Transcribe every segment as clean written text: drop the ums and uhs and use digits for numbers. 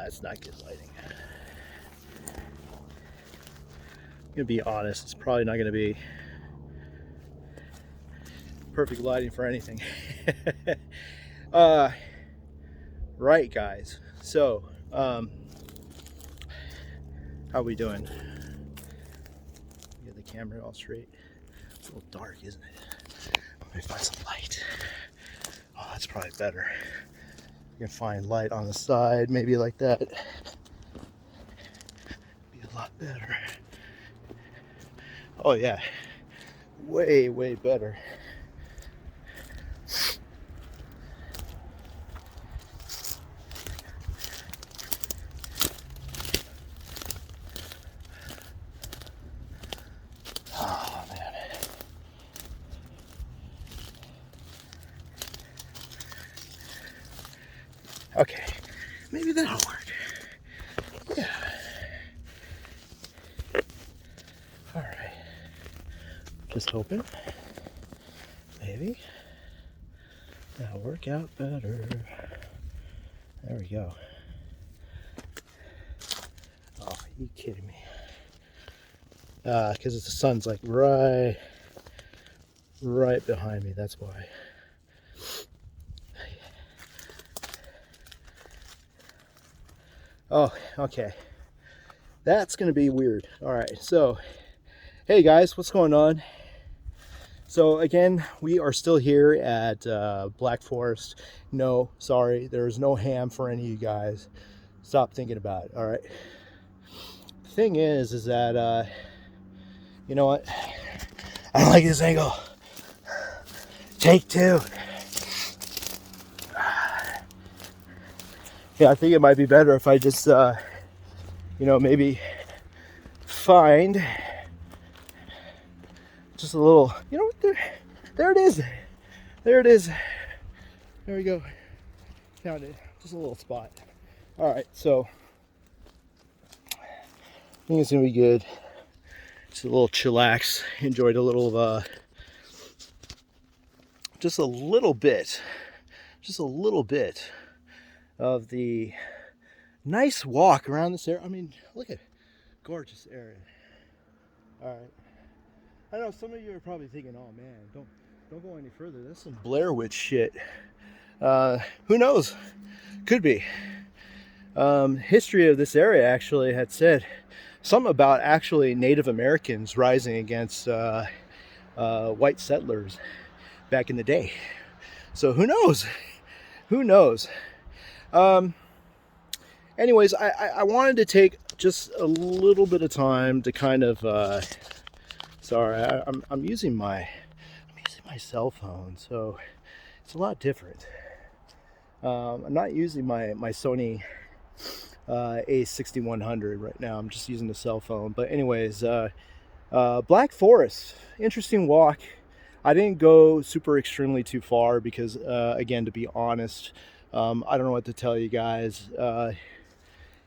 It's not good lighting. I'm gonna be honest, it's probably not gonna be perfect lighting for anything. Right, guys. So, how we doing? Get the camera all straight. It's a little dark, isn't it? Let me find some light. Oh, that's probably better. You can find light on the side, maybe like that. Be a lot better. Oh yeah, way better. Oh man. Okay, maybe that'll work. Yeah. All right. Just hoping. Maybe that'll work out better. There we go. Oh, are you kidding me? Because the sun's like right behind me. That's why. Oh, okay. That's gonna be weird. All right. So, hey guys, what's going on? So again, we are still here at Black Forest. No, sorry, there's no ham for any of you guys. Stop thinking about it. All right. The thing is that you know what? I don't like this angle. Take two. Yeah, I think it might be better if I just, maybe find just a little, you know what? There it is. There it is. There we go. Found it. Just a little spot. All right, so I think it's gonna be good. Just a little chillax. Enjoyed a little, just a little bit of the nice walk around this area. I mean, look at gorgeous area. All right. I know some of you are probably thinking, "Oh man, don't go any further. That's some Blair Witch shit." Who knows? Could be. History of this area actually had said something about actually Native Americans rising against white settlers back in the day. So who knows? Who knows? Anyways, I wanted to take just a little bit of time to kind of sorry, I'm using my cell phone, so it's a lot different. I'm not using my Sony A6100 right now. I'm just using the cell phone. But anyways, Black Forest, interesting walk. I didn't go super extremely too far because again, to be honest, I don't know what to tell you guys.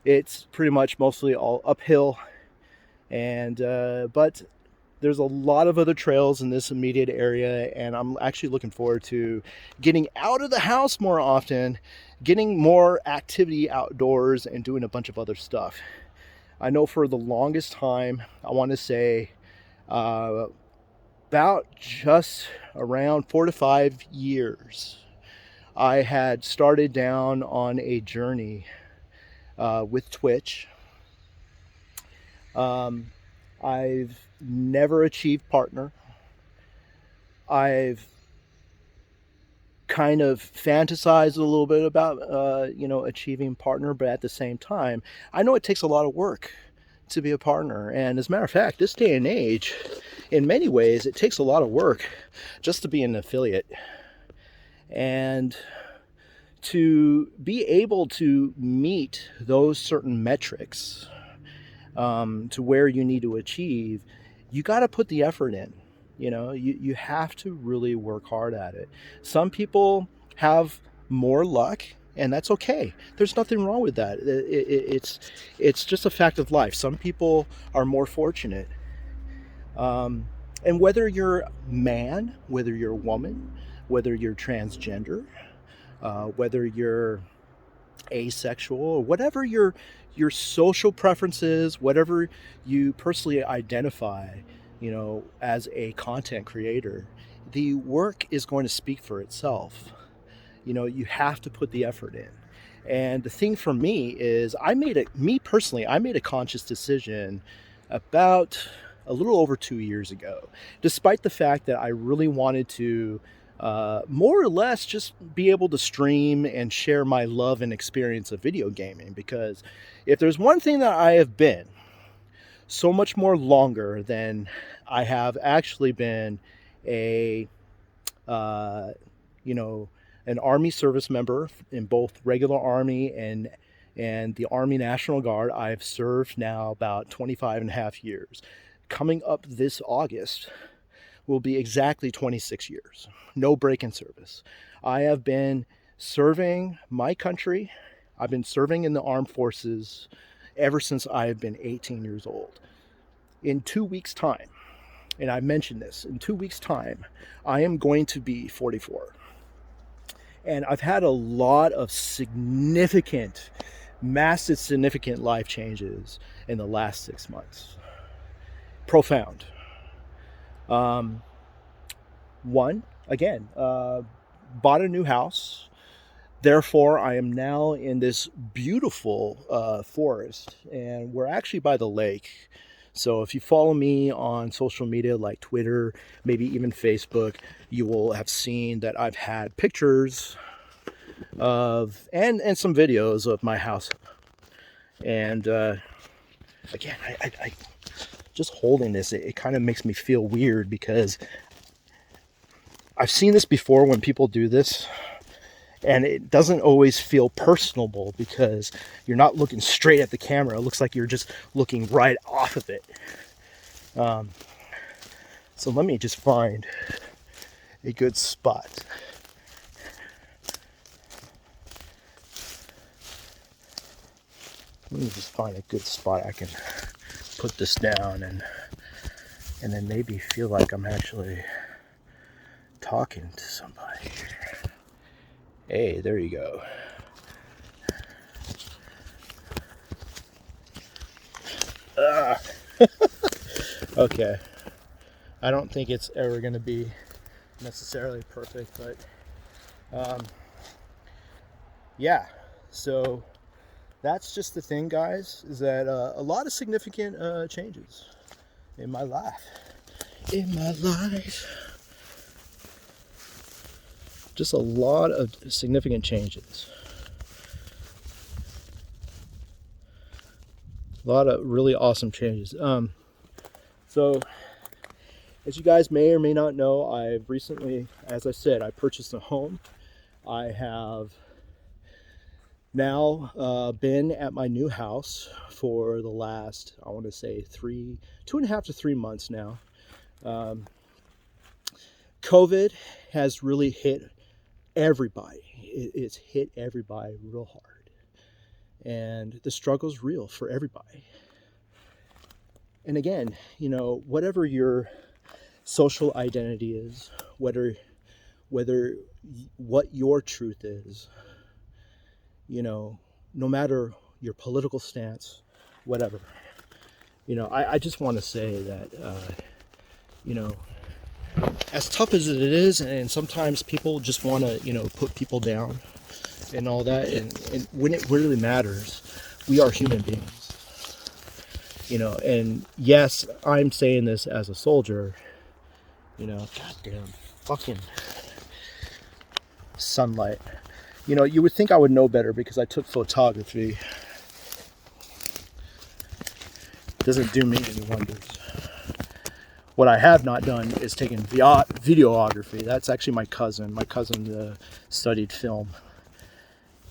It's pretty much mostly all uphill, and but there's a lot of other trails in this immediate area, and I'm actually looking forward to getting out of the house more often, getting more activity outdoors, and doing a bunch of other stuff. I know for the longest time, I want to say about just around 4 to 5 years, I had started down on a journey with Twitch. I've never achieved partner. I've kind of fantasized a little bit about, achieving partner, but at the same time, I know it takes a lot of work to be a partner. And as a matter of fact, this day and age, in many ways, it takes a lot of work just to be an affiliate. And to be able to meet those certain metrics to where you need to achieve, you got to put the effort in. You have to really work hard at it. Some people have more luck, and that's okay. There's nothing wrong with that. It's just a fact of life. Some people are more fortunate. And whether you're man, whether you're woman, whether you're transgender, whether you're asexual, or whatever your social preferences, whatever you personally identify, as a content creator, the work is going to speak for itself. You have to put the effort in. And the thing for me is, me personally, I made a conscious decision about a little over 2 years ago, despite the fact that I really wanted to more or less just be able to stream and share my love and experience of video gaming. Because if there's one thing that I have been so much more longer than I have actually been a, uh, you know, an Army service member in both regular Army and the Army National Guard. I've served now about 25 and a half years. Coming up this August will be exactly 26 years. No break in service. I have been serving my country. I've been serving in the armed forces ever since I have been 18 years old. In 2 weeks' time, and I mentioned this, in 2 weeks' time, I am going to be 44. And I've had a lot of massive significant life changes in the last 6 months. Profound. One, again, bought a new house. Therefore, I am now in this beautiful forest, and we're actually by the lake. So if you follow me on social media like Twitter, maybe even Facebook, you will have seen that I've had pictures of and some videos of my house. And again, I just holding this, it kind of makes me feel weird, because I've seen this before when people do this, and it doesn't always feel personable because you're not looking straight at the camera. It looks like you're just looking right off of it. So let me just find a good spot. Let me just find a good spot I can put this down and then maybe feel like I'm actually talking to somebody. Hey, there you go. Okay. I don't think it's ever going to be necessarily perfect, but yeah. So that's just the thing, guys, is that a lot of significant changes in my life. Just a lot of significant changes. A lot of really awesome changes. So, as you guys may or may not know, I've recently, as I said, I purchased a home. I have now been at my new house for the last, I want to say 2.5 to 3 months now. COVID has really hit everybody. It's hit everybody real hard, and the struggle's real for everybody. And again, whatever your social identity is, whether what your truth is, no matter your political stance, whatever, I just want to say that as tough as it is, and sometimes people just want to put people down and all that, and when it really matters, we are human beings. And yes, I'm saying this as a soldier. Goddamn fucking sunlight. You would think I would know better because I took photography. Doesn't do me any wonders. What I have not done is taken videography. That's actually my cousin. My cousin studied film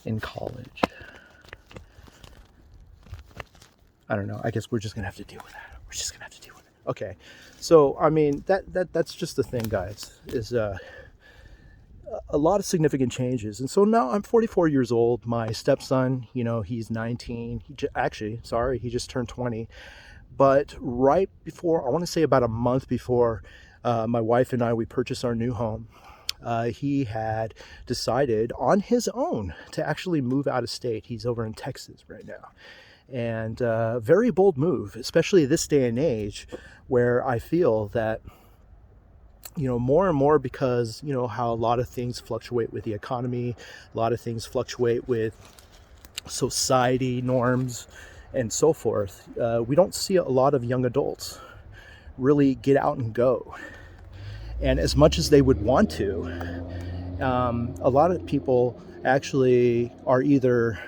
in college. I don't know. I guess we're just gonna have to deal with that. Okay. So I mean, that's just the thing, guys. Is a lot of significant changes. And so now I'm 44 years old. My stepson, he's 19. He just turned 20. But right before, I want to say about a month before, my wife and I, we purchased our new home. he had decided on his own to actually move out of state. He's over in Texas right now. And very bold move, especially this day and age, where I feel that, more and more, because, how a lot of things fluctuate with the economy, a lot of things fluctuate with society norms and so forth. We don't see a lot of young adults really get out and go. And as much as they would want to, a lot of people actually are either,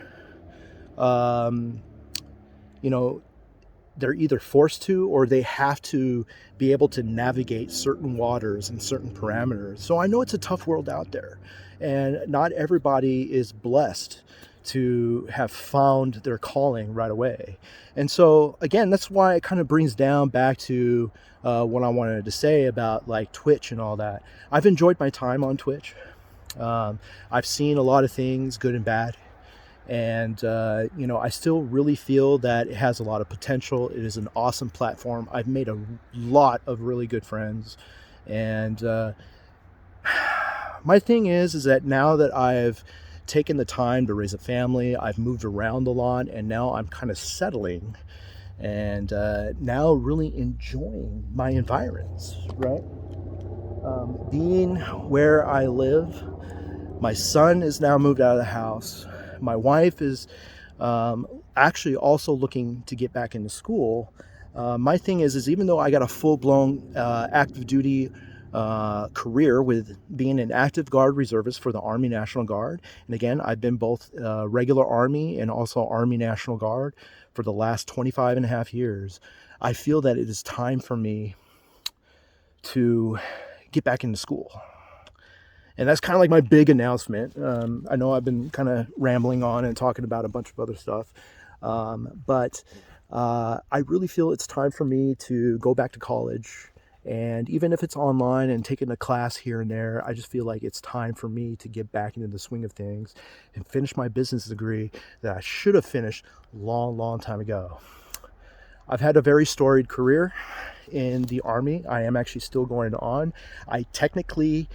they're either forced to, or they have to be able to navigate certain waters and certain parameters. So I know it's a tough world out there, and not everybody is blessed to have found their calling right away. And so again, that's why it kind of brings down back to what I wanted to say about like Twitch and all that. I've enjoyed my time on Twitch. I've seen a lot of things, good and bad. And, I still really feel that it has a lot of potential. It is an awesome platform. I've made a lot of really good friends. And my thing is that now that I've taken the time to raise a family, I've moved around a lot, and now I'm kind of settling and now really enjoying my environments, right? Being where I live, my son is now moved out of the house. My wife is actually also looking to get back into school. My thing is even though I got a full-blown active duty career with being an active guard reservist for the Army National Guard, and again, I've been both regular Army and also Army National Guard for the last 25 and a half years, I feel that it is time for me to get back into school. And that's kind of like my big announcement. I know I've been kind of rambling on and talking about a bunch of other stuff, but I really feel it's time for me to go back to college. And even if it's online and taking a class here and there, I just feel like it's time for me to get back into the swing of things and finish my business degree that I should have finished long time ago. I've had a very storied career in the Army. I am actually still going on. I technically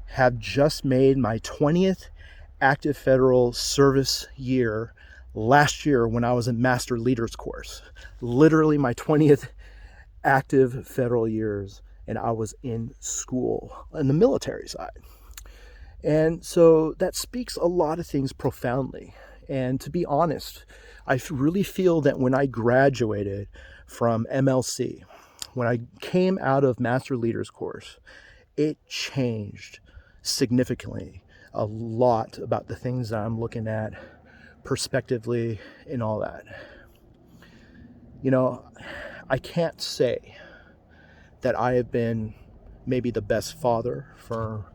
have just made my 20th active federal service year last year when I was in Master Leaders course. Literally my 20th active federal years, and I was in school on the military side. And so that speaks a lot of things profoundly. And to be honest, I really feel that when I graduated from MLC, when I came out of Master Leaders course, it changed significantly a lot about the things that I'm looking at prospectively and all that. I can't say that I have been maybe the best father for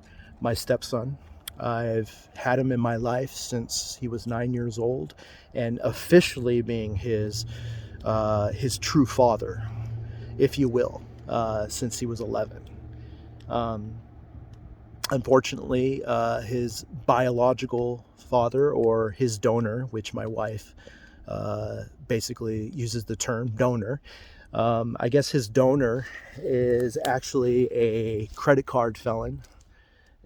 my stepson. I've had him in my life since he was 9 years old, and officially being his true father, if you will, since he was 11. Unfortunately, his biological father, or his donor, which my wife basically uses the term donor, I guess his donor is actually a credit card felon,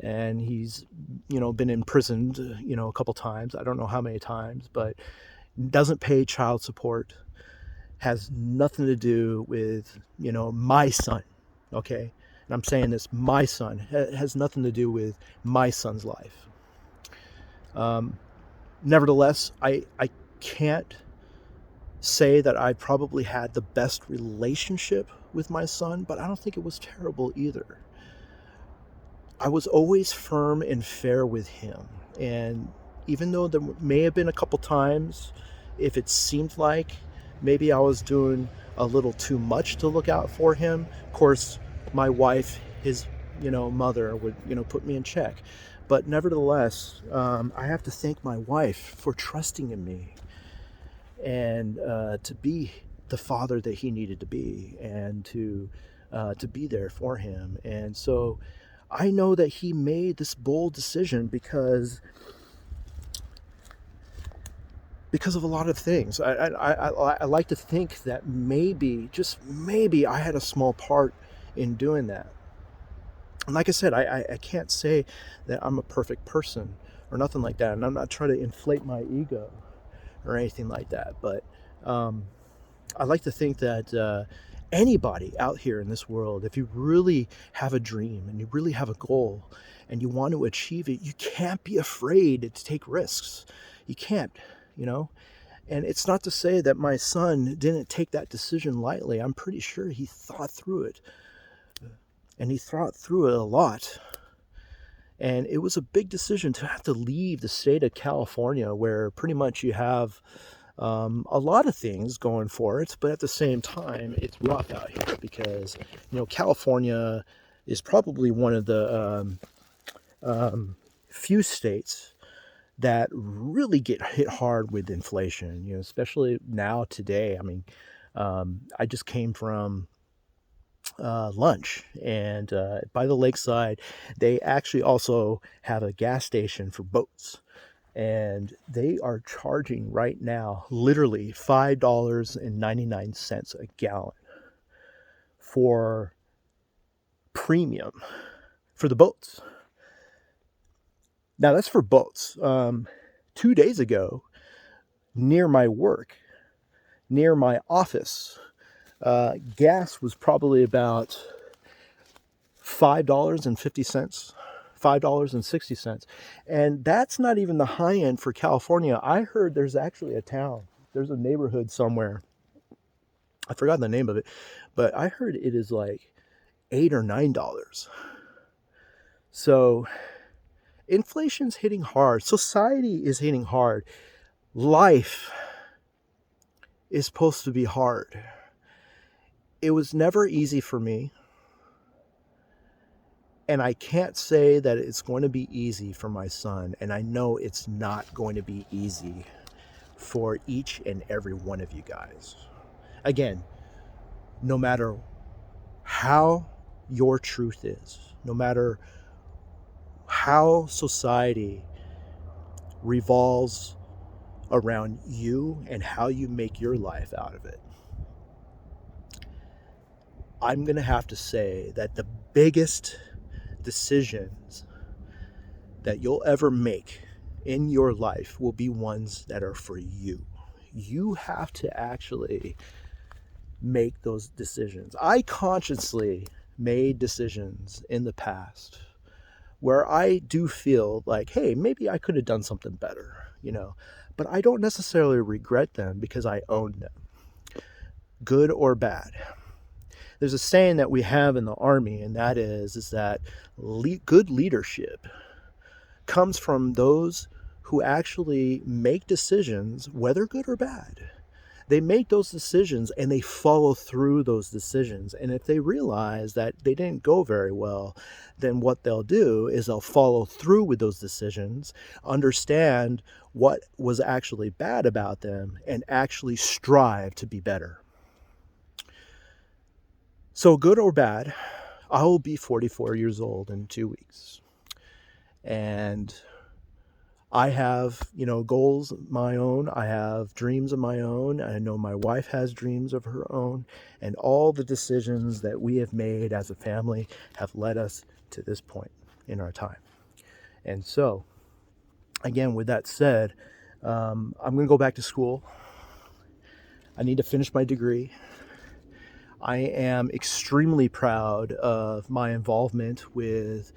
and he's, been imprisoned, a couple times. I don't know how many times, but doesn't pay child support, has nothing to do with, my son, okay? And I'm saying this, my son. It has nothing to do with my son's life. Nevertheless, I can't say that I probably had the best relationship with my son, but I don't think it was terrible either. I was always firm and fair with him. And even though there may have been a couple times, if it seemed like maybe I was doing a little too much to look out for him, of course, my wife, his, mother would, put me in check. But nevertheless, I have to thank my wife for trusting in me and to be the father that he needed to be, and to be there for him. And so I know that he made this bold decision because of a lot of things. I like to think that maybe, just maybe, I had a small part in doing that. And like I said, I can't say that I'm a perfect person or nothing like that. And I'm not trying to inflate my ego or anything like that. But um, I like to think that anybody out here in this world, if you really have a dream and you really have a goal and you want to achieve it, you can't be afraid to take risks. You can't, you know? And it's not to say that my son didn't take that decision lightly. I'm pretty sure he thought through it. And he thought through it a lot. And it was a big decision to have to leave the state of California, where pretty much you have a lot of things going for it, but at the same time, it's rough out here because, California is probably one of the few states that really get hit hard with inflation, especially now today. I mean, I just came from lunch, and by the lakeside, they actually also have a gas station for boats. And they are charging right now literally $5.99 a gallon for premium for the boats. Now that's for boats. 2 days ago, near my work, near my office, gas was probably about $5.50, $5.60. And that's not even the high end for California. I heard there's actually there's a neighborhood somewhere. I forgot the name of it, but I heard it is like $8 or $9. So inflation's hitting hard. Society is hitting hard. Life is supposed to be hard. It was never easy for me. And I can't say that it's going to be easy for my son. And I know it's not going to be easy for each and every one of you guys. Again, no matter how your truth is, no matter how society revolves around you and how you make your life out of it, I'm going to have to say that the biggest decisions that you'll ever make in your life will be ones that are for you. You have to actually make those decisions. I consciously made decisions in the past where I do feel like, hey, maybe I could have done something better, but I don't necessarily regret them because I own them, good or bad. There's a saying that we have in the Army, and that is that good leadership comes from those who actually make decisions, whether good or bad. They make those decisions and they follow through those decisions. And if they realize that they didn't go very well, then what they'll do is they'll follow through with those decisions, understand what was actually bad about them, and actually strive to be better. So good or bad, I will be 44 years old in 2 weeks. And I have, goals of my own. I have dreams of my own. I know my wife has dreams of her own. And all the decisions that we have made as a family have led us to this point in our time. And so, again, with that said, I'm going to go back to school. I need to finish my degree. I am extremely proud of my involvement with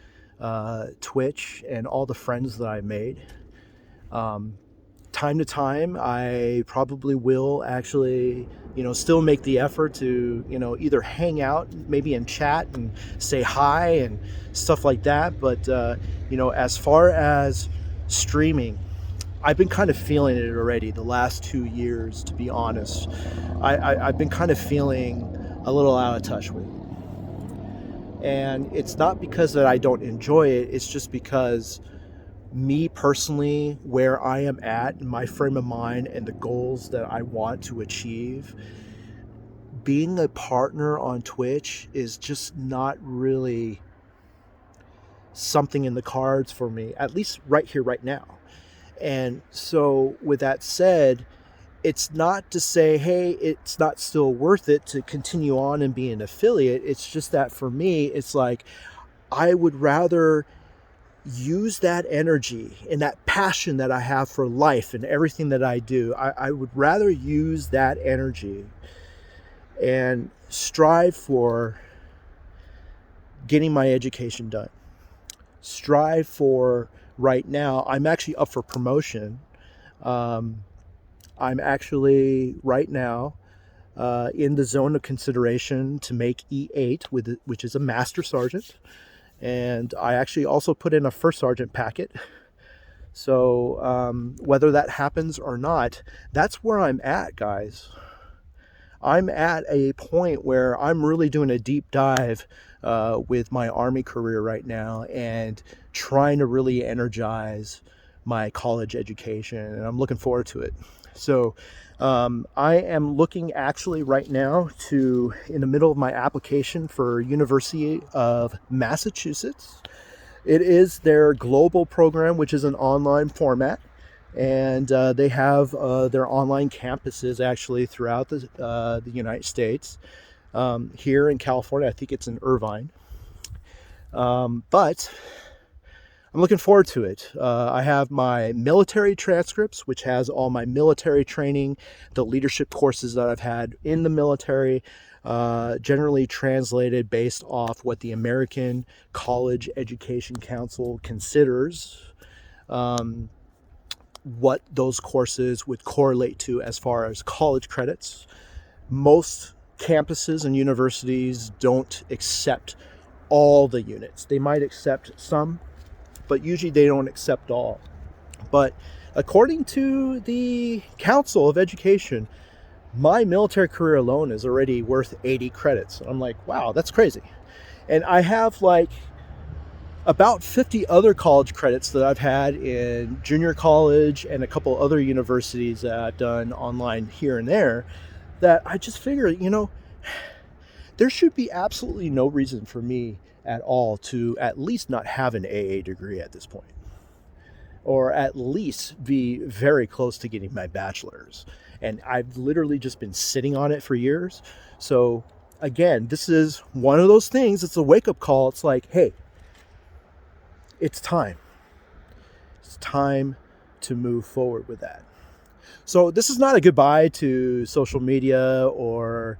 Twitch and all the friends that I made. Time to time, I probably will actually, still make the effort to, either hang out, maybe in chat and say hi and stuff like that. But, as far as streaming, I've been kind of feeling it already the last 2 years, to be honest. I've been kind of feeling a little out of touch with it. And it's not because that I don't enjoy it, it's just because me personally, where I am at in my frame of mind and the goals that I want to achieve, being a partner on Twitch is just not really something in the cards for me, at least right here, right now. And so with that said, it's not to say, hey, it's not still worth it to continue on and be an affiliate. It's just that for me, it's like, I would rather use that energy and that passion that I have for life and everything that I do. I would rather use that energy and strive for getting my education done. Strive for, right now, I'm actually up for promotion. Um, I'm actually right now in the zone of consideration to make E8, which is a master sergeant. And I actually also put in a first sergeant packet. So whether that happens or not, that's where I'm at, guys. I'm at a point where I'm really doing a deep dive with my Army career right now and trying to really energize my college education, and I'm looking forward to it. So I am looking actually right now to, in the middle of my application for University of Massachusetts. It is their global program, which is an online format, and they have their online campuses actually throughout the United States. Here in California, I think it's in Irvine. But I'm looking forward to it. I have my military transcripts, which has all my military training, the leadership courses that I've had in the military, generally translated based off what the American College Education Council considers what those courses would correlate to as far as college credits. Most campuses and universities don't accept all the units. They might accept some, but usually they don't accept all. But according to the Council of Education, my military career alone is already worth 80 credits. I'm like, wow, that's crazy. And I have like about 50 other college credits that I've had in junior college and a couple other universities that I've done online here and there, that I just figure, there should be absolutely no reason for me at all to at least not have an AA degree at this point, or at least be very close to getting my bachelor's. And I've literally just been sitting on it for years. So again, this is one of those things. It's a wake-up call. It's like, hey, it's time. It's time to move forward with that. So this is not a goodbye to social media or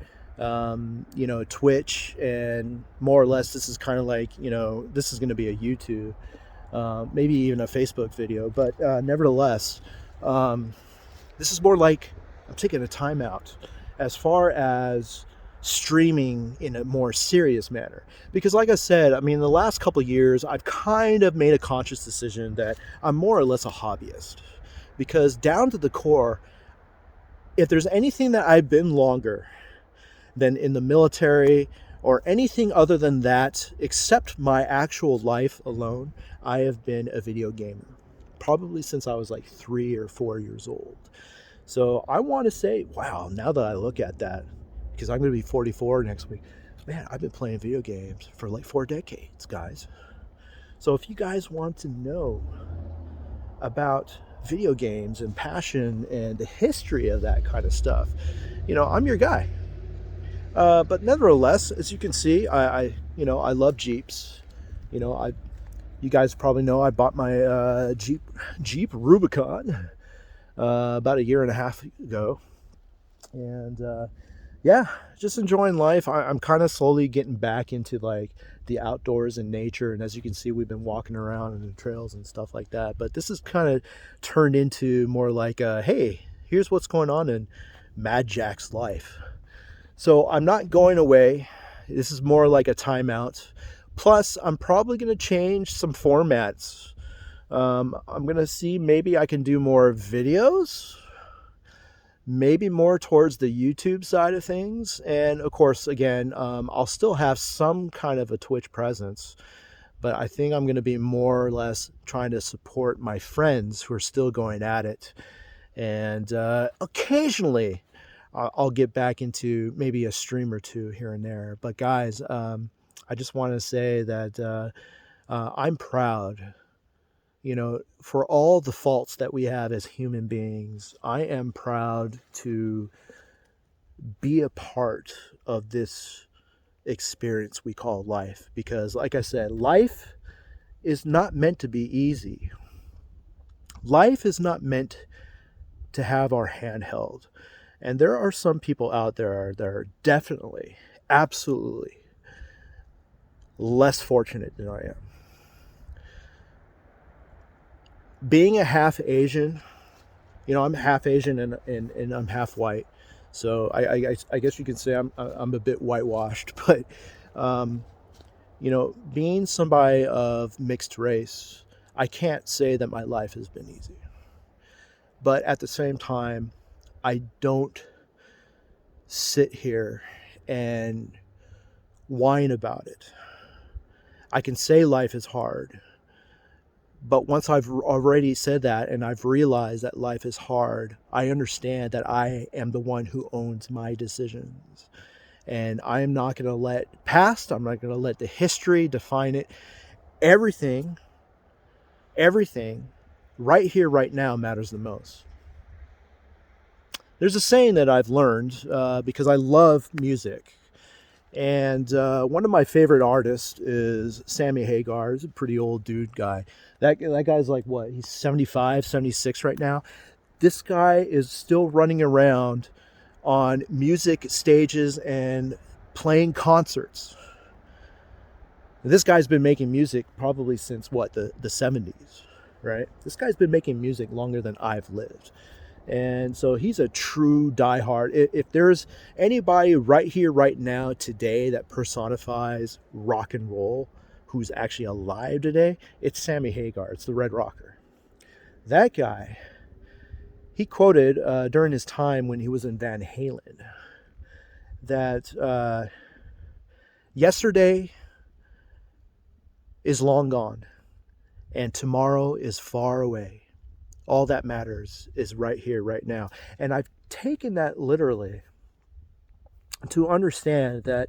Twitch, and more or less this is kind of like, this is going to be a YouTube, maybe even a Facebook video, but nevertheless, this is more like I'm taking a timeout as far as streaming in a more serious manner. Because like I said, I mean, the last couple of years, I've kind of made a conscious decision that I'm more or less a hobbyist. Because down to the core, if there's anything that I've been longer than in the military or anything other than that, except my actual life alone, I have been a video gamer. Probably since I was like 3 or 4 years old. So I want to say, wow, now that I look at that, because I'm going to be 44 next week, man, I've been playing video games for like 4 decades, guys. So if you guys want to know about video games and passion and the history of that kind of stuff, I'm your guy. But nevertheless, as you can see, I love Jeeps. You guys probably know I bought my Jeep Rubicon about a year and a half ago, and yeah, just enjoying life. I'm kind of slowly getting back into like the outdoors and nature, and as you can see, we've been walking around in the trails and stuff like that. But this is kind of turned into more like hey, here's what's going on in Mad Jack's life. So I'm not going away. This is more like a timeout. Plus, I'm probably going to change some formats. I'm going to see, maybe I can do more videos, maybe more towards the YouTube side of things. And of course, again, I'll still have some kind of a Twitch presence, but I think I'm going to be more or less trying to support my friends who are still going at it. And occasionally I'll get back into maybe a stream or two here and there. But guys, I just want to say that I'm proud, for all the faults that we have as human beings. I am proud to be a part of this experience we call life. Because, like I said, life is not meant to be easy. Life is not meant to have our hand held. And there are some people out there that are definitely, absolutely less fortunate than I am. Being a half Asian, I'm half Asian and I'm half white. So I guess you could say I'm a bit whitewashed, but being somebody of mixed race, I can't say that my life has been easy. But at the same time, I don't sit here and whine about it. I can say life is hard, but once I've already said that and I've realized that life is hard, I understand that I am the one who owns my decisions. And I am not going to let I'm not going to let the history define it. Everything, right here, right now matters the most. There's a saying that I've learned because I love music. And one of my favorite artists is Sammy Hagar. He's a pretty old dude guy. That guy's like, what? He's 75, 76 right now. This guy is still running around on music stages and playing concerts. This guy's been making music probably since what, the 70s, right? This guy's been making music longer than I've lived. And so he's a true diehard. If there's anybody right here, right now, today that personifies rock and roll who's actually alive today, it's Sammy Hagar. It's the Red Rocker. That guy, he quoted during his time when he was in Van Halen that yesterday is long gone and tomorrow is far away. All that matters is right here, right now. And I've taken that literally to understand that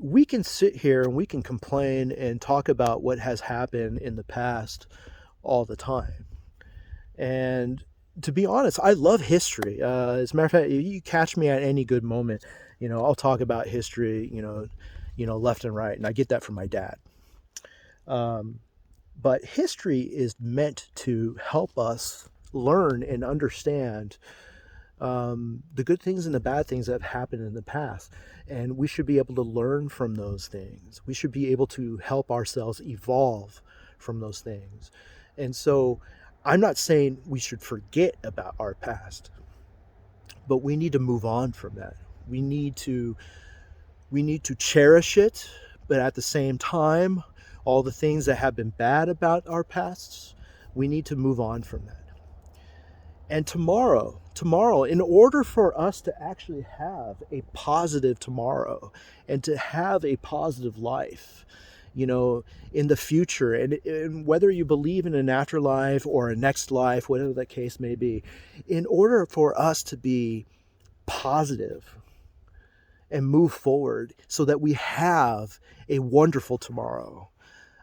we can sit here and we can complain and talk about what has happened in the past all the time. And to be honest, I love history. As a matter of fact, if you catch me at any good moment, I'll talk about history, left and right. And I get that from my dad. But history is meant to help us learn and understand the good things and the bad things that have happened in the past. And we should be able to learn from those things. We should be able to help ourselves evolve from those things. And so I'm not saying we should forget about our past, but we need to move on from that. We need to cherish it, but at the same time, all the things that have been bad about our pasts, we need to move on from that. And tomorrow, in order for us to actually have a positive tomorrow and to have a positive life, in the future, and whether you believe in an afterlife or a next life, whatever the case may be, in order for us to be positive and move forward so that we have a wonderful tomorrow,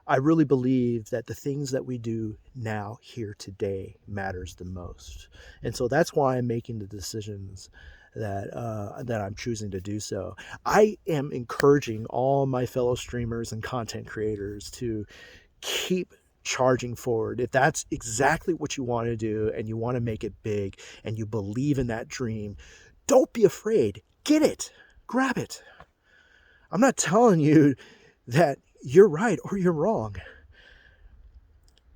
I really believe that the things that we do now, here, today, matters the most. And so that's why I'm making the decisions that I'm choosing to do so. I am encouraging all my fellow streamers and content creators to keep charging forward. If that's exactly what you want to do and you want to make it big and you believe in that dream, don't be afraid. Get it. Grab it. I'm not telling you that you're right or you're wrong.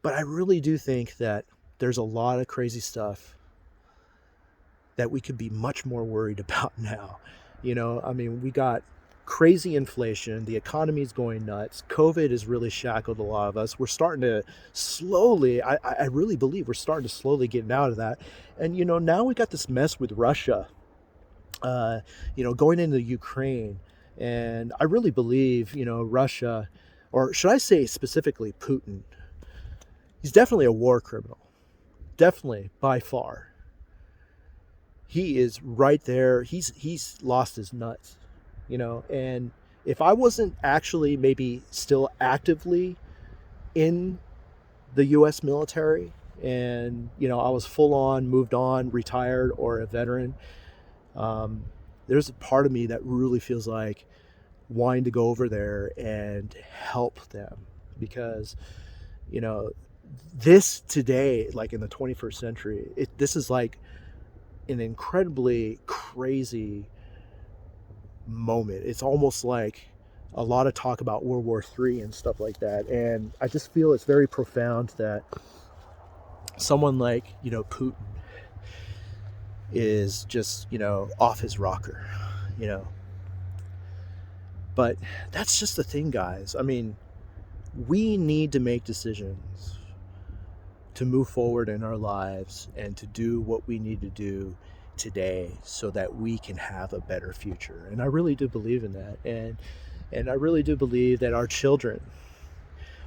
But I really do think that there's a lot of crazy stuff that we could be much more worried about now. We got crazy inflation. The economy is going nuts. COVID has really shackled a lot of us. We're starting to slowly, I really believe we're starting to slowly get out of that. And, now we got this mess with Russia, going into Ukraine. And I really believe, Russia, or should I say specifically Putin, he's definitely a war criminal. Definitely, by far. He is right there. He's lost his nuts, and if I wasn't actually maybe still actively in the U.S. military and, I was full on, moved on, retired, or a veteran, there's a part of me that really feels like wanting to go over there and help them, because you know this today, like in the 21st century, this is like an incredibly crazy moment. It's almost like a lot of talk about World War III and stuff like that, and I just feel it's very profound that someone like Putin is just off his rocker, you know. But that's just the thing, guys. I mean, we need to make decisions to move forward in our lives and to do what we need to do today so that we can have a better future. And I really do believe in that. And I really do believe that our children,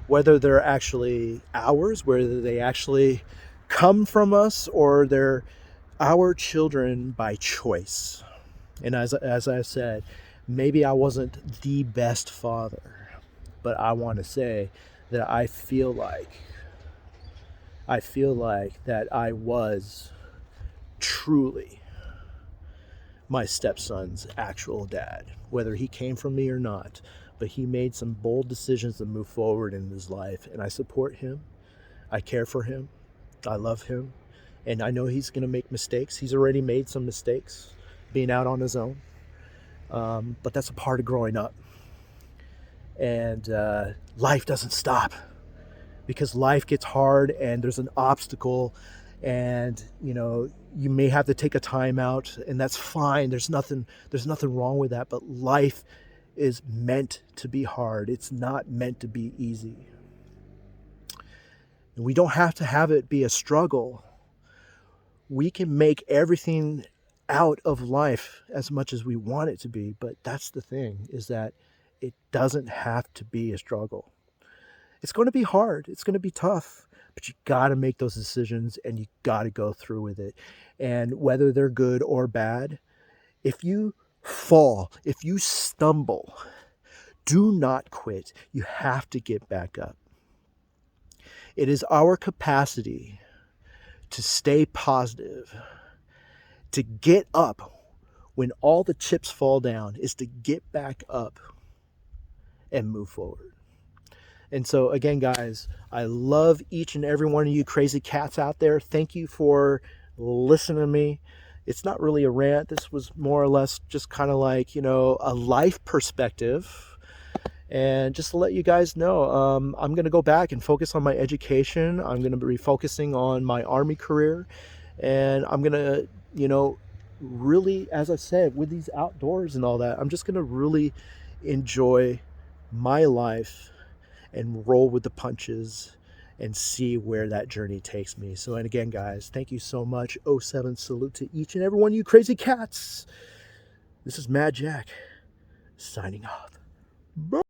whether they're actually ours, whether they actually come from us, or they're our children by choice. And as I said, maybe I wasn't the best father, but I want to say that I feel like that I was truly my stepson's actual dad, whether he came from me or not. But he made some bold decisions to move forward in his life, and I support him. I care for him. I love him. And I know he's going to make mistakes. He's already made some mistakes being out on his own. But that's a part of growing up. And life doesn't stop, because life gets hard and there's an obstacle, and you may have to take a time out, and that's fine. There's nothing wrong with that. But life is meant to be hard. It's not meant to be easy. And we don't have to have it be a struggle. We can make everything out of life as much as we want it to be. But that's the thing, is that it doesn't have to be a struggle. It's going to be hard. It's going to be tough. But you got to make those decisions, and you got to go through with it. And whether they're good or bad, if you fall, if you stumble, do not quit. You have to get back up. It is our capacity to stay positive, to get up when all the chips fall down, is to get back up and move forward. And so again, guys, I love each and every one of you crazy cats out there. Thank you for listening to me. It's not really a rant. This was more or less just kind of like, a life perspective. And just to let you guys know, I'm going to go back and focus on my education. I'm going to be focusing on my Army career. And I'm going to, really, as I said, with these outdoors and all that, I'm just going to really enjoy my life and roll with the punches and see where that journey takes me. So, and again, guys, thank you so much. 07 salute to each and every one of you crazy cats. This is Mad Jack signing off. Bye.